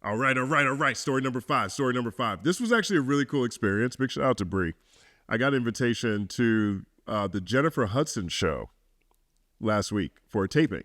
All right. Story number five. This was actually a really cool experience. Big shout out to Bree. I got an invitation to the Jennifer Hudson Show last week for a taping.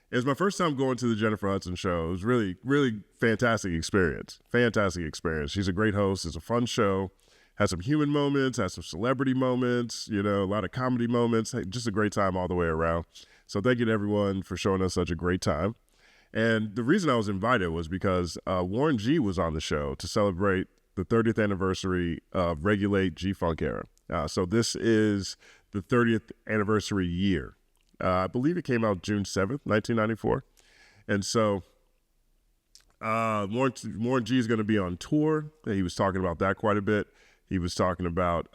It was my first time going to the Jennifer Hudson Show. It was really, really fantastic experience. She's a great host. It's a fun show. Has some human moments, has some celebrity moments, a lot of comedy moments. Hey, just a great time all the way around. So thank you to everyone for showing us such a great time. And the reason I was invited was because Warren G was on the show to celebrate the 30th anniversary of Regulate G-Funk Era. So this is the 30th anniversary year. I believe it came out June 7th, 1994. And so Warren G is going to be on tour. He was talking about that quite a bit. He was talking about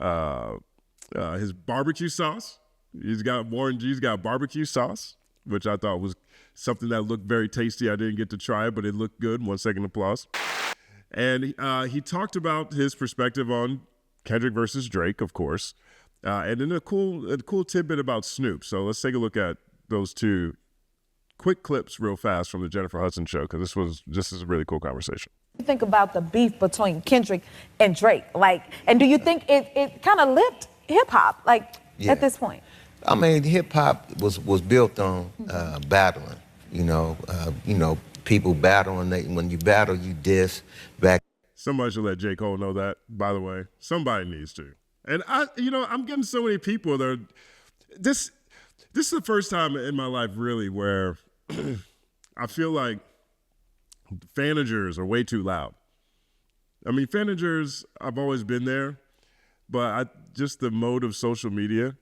his barbecue sauce. Warren G's got barbecue sauce, which I thought was something that looked very tasty. I didn't get to try it, but it looked good. 1 second applause. And he talked about his perspective on Kendrick versus Drake, of course, and then a cool tidbit about Snoop. So let's take a look at those two quick clips real fast from the Jennifer Hudson Show, because this is a really cool conversation. Think about the beef between Kendrick and Drake, and do you think it kind of lived hip hop, at this point? I mean, hip hop was built on battling. People battling. When you battle, you diss back. Somebody should let J. Cole know that, by the way. Somebody needs to. And I'm getting so many people that are, this is the first time in my life really where I feel like fanagers are way too loud. I mean, fanagers, I've always been there, but just the mode of social media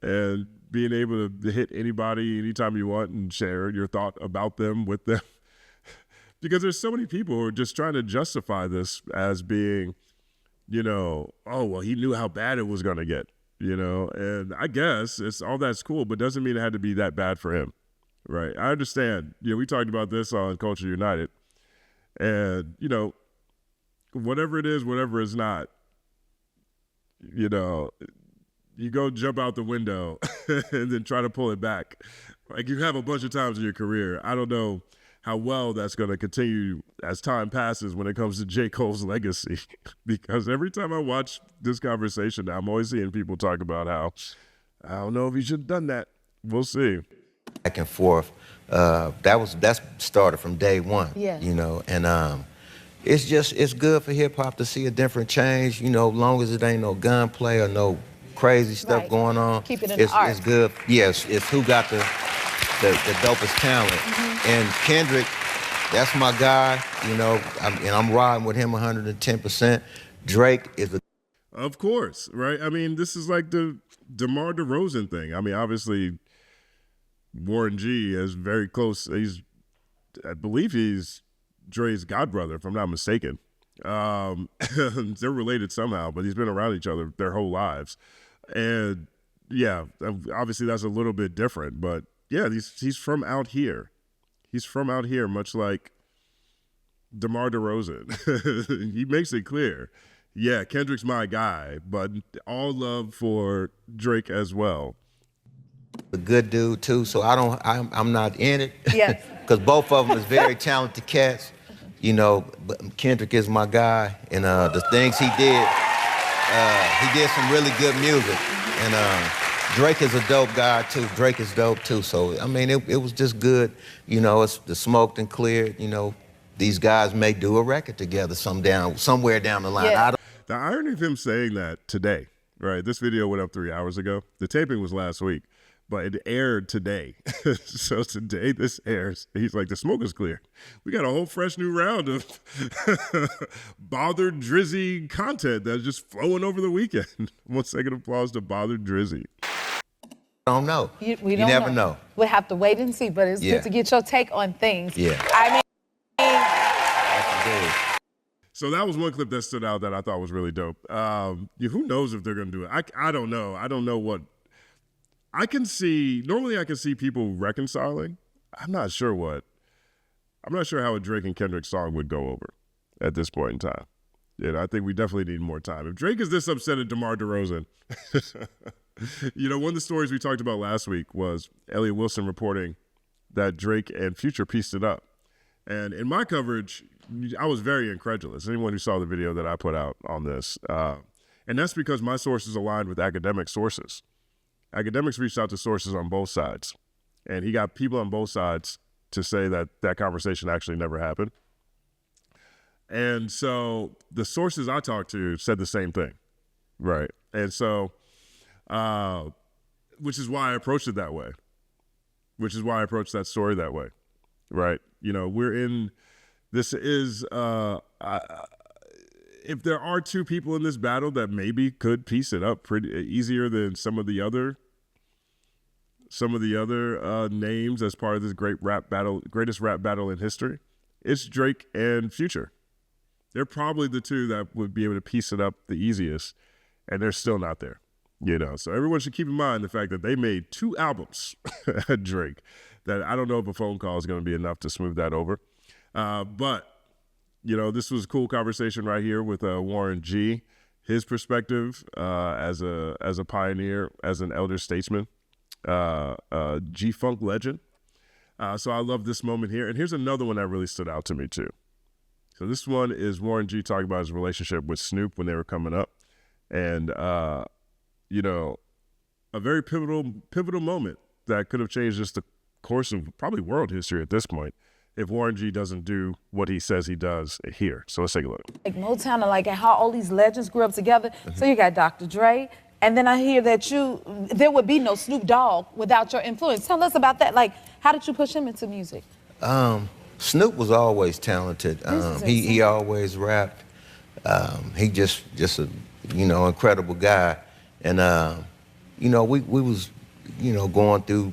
and being able to hit anybody anytime you want and share your thought about them with them. Because there's so many people who are just trying to justify this as being, oh, well, he knew how bad it was going to get, and I guess it's all that's cool, but doesn't mean it had to be that bad for him, right? I understand. We talked about this on Culture United, and, whatever it is, whatever it's not, you go jump out the window and then try to pull it back. Like you have a bunch of times in your career. I don't know how well that's going to continue as time passes when it comes to J. Cole's legacy. Because every time I watch this conversation, I'm always seeing people talk about how, I don't know if he should have done that. We'll see. Back and forth. That started from day one. Yeah. And it's good for hip hop to see a different change. Long as it ain't no gunplay or no crazy stuff going on. Keep it in the art. It's good. Yes, it's who got the dopest talent. And Kendrick, that's my guy, and I'm riding with him 110%. Drake is Of course, right? I mean, this is like the DeMar DeRozan thing. I mean, obviously, Warren G is very close. I believe he's Dre's godbrother, if I'm not mistaken. They're related somehow, but he's been around each other their whole lives. And yeah, obviously that's a little bit different, but yeah, he's from out here. He's from out here, much like DeMar DeRozan. He makes it clear. Yeah, Kendrick's my guy, but all love for Drake as well. A good dude too, so I'm not in it. Yes. Because both of them is very talented cats. But Kendrick is my guy, and the things he did some really good music. And Drake is a dope guy too. Drake is dope too. So I mean, it was just good. It's the smoked and cleared. These guys may do a record together somewhere down the line. Yeah. The irony of him saying that today, right? This video went up 3 hours ago. The taping was last week, but it aired today. So today this airs. He's like, the smoke is clear. We got a whole fresh new round of bothered Drizzy content that's just flowing over the weekend. 1 second applause to bothered Drizzy. I don't know. We you don't never know. We'll have to wait and see, but it's good to get your take on things. Yeah. I mean, so that was one clip that stood out that I thought was really dope. Who knows if they're going to do it? I don't know. I don't know what. I can see people reconciling. I'm not sure how a Drake and Kendrick song would go over at this point in time. I think we definitely need more time. If Drake is this upset at DeMar DeRozan, one of the stories we talked about last week was Elliot Wilson reporting that Drake and Future pieced it up. And in my coverage, I was very incredulous. Anyone who saw the video that I put out on this, and that's because my sources aligned with academic sources. Academics reached out to sources on both sides, and he got people on both sides to say that that conversation actually never happened. And so the sources I talked to said the same thing, right? And so, which is why I approached it that way, which is why I approached that story that way, right? You know, this is, if there are two people in this battle that maybe could piece it up pretty easier than some of the other names as part of this greatest rap battle in history, it's Drake and Future. They're probably the two that would be able to piece it up the easiest, and they're still not there, you know? So everyone should keep in mind the fact that they made 2 albums, Drake, that I don't know if a phone call is going to be enough to smooth that over. But, you know, this was a cool conversation right here with Warren G, his perspective as a pioneer, as an elder statesman, G-Funk legend. So I love this moment here. And here's another one that really stood out to me too. So this one is Warren G talking about his relationship with Snoop when they were coming up. And, you know, a very pivotal moment that could have changed just the course of probably world history at this point if Warren G doesn't do what he says he does here. So let's take a look. Like Motown and like how all these legends grew up together. So you got Dr. Dre, and then I hear that there would be no Snoop Dogg without your influence. Tell us about that. Like, how did you push him into music? Snoop was always talented. He always rapped. He just a, you know, incredible guy. And, you know, we was, you know, going through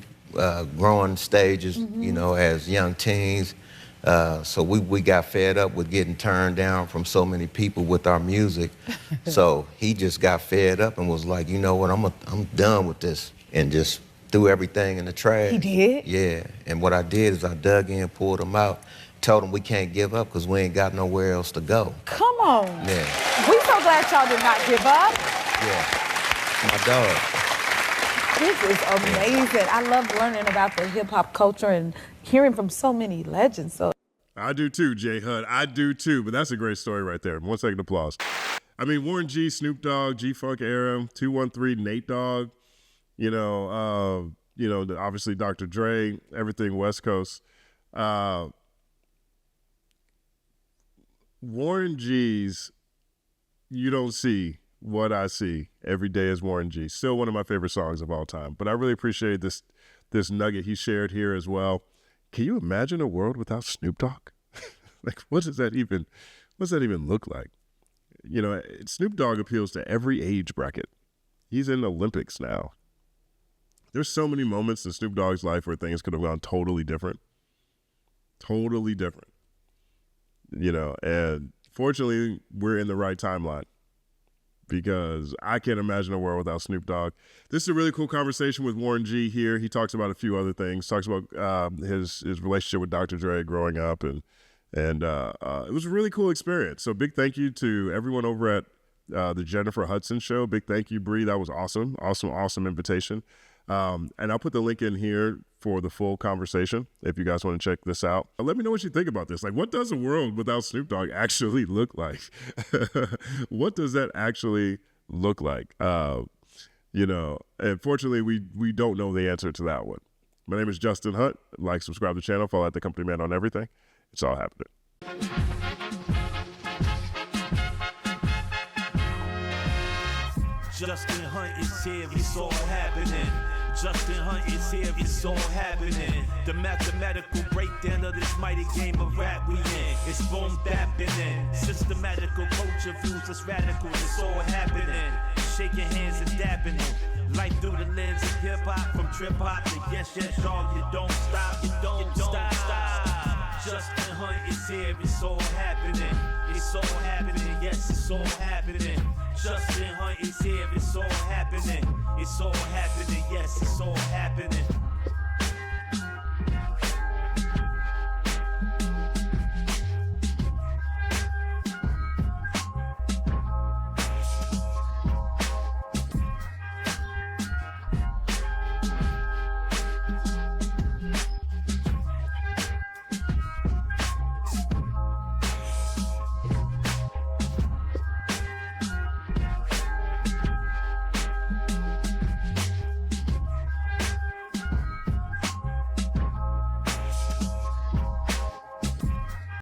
growing stages, you know, as young teens. So we got fed up with getting turned down from so many people with our music. So he just got fed up and was like, you know what, I'm done with this, and just threw everything in the trash. He did? Yeah. And what I did is I dug in, pulled him out, told him we can't give up because we ain't got nowhere else to go. Come on. Yeah. We so glad y'all did not give up. Yeah. My dog. This is amazing. I love learning about the hip-hop culture and hearing from so many legends. So I do too, J Hud. I do too, but that's a great story right there. 1 second applause. I mean, Warren G, Snoop Dogg, G-Funk era, 213, Nate Dogg, you know, obviously Dr. Dre, everything West Coast. Warren G's, you don't see what I see every day as Warren G. Still one of my favorite songs of all time. But I really appreciate this nugget he shared here as well. Can you imagine a world without Snoop Dogg? Like, what does that even look like? You know, Snoop Dogg appeals to every age bracket. He's in the Olympics now. There's so many moments in Snoop Dogg's life where things could have gone totally different. Totally different. You know, and fortunately, we're in the right timeline, because I can't imagine a world without Snoop Dogg. This is a really cool conversation with Warren G here. He talks about a few other things. Talks about his relationship with Dr. Dre growing up, and it was a really cool experience. So big thank you to everyone over at the Jennifer Hudson Show. Big thank you, Bree. That was awesome. Awesome invitation. And I'll put the link in here for the full conversation if you guys want to check this out. Let me know what you think about this. Like, what does a world without Snoop Dogg actually look like? What does that actually look like? You know, unfortunately, we don't know the answer to that one. My name is Justin Hunt. Like, subscribe to the channel, follow at The Company Man on everything. It's all happening. Justin Hunt is here, it's all happening. Justin Hunt is here, it's all happening. The mathematical breakdown of this mighty game of rap we in. It's boom bapping. Systematical culture views us radical, it's all happening. Shaking hands and dapping it. Life through the lens of hip hop, from trip hop to yes, dog, you don't stop, you don't stop. Justin Hunt is here, it's all happening. It's all happening, yes, it's all happening. Justin Hunt is here, it's all happening. It's all happening, yes, it's all happening.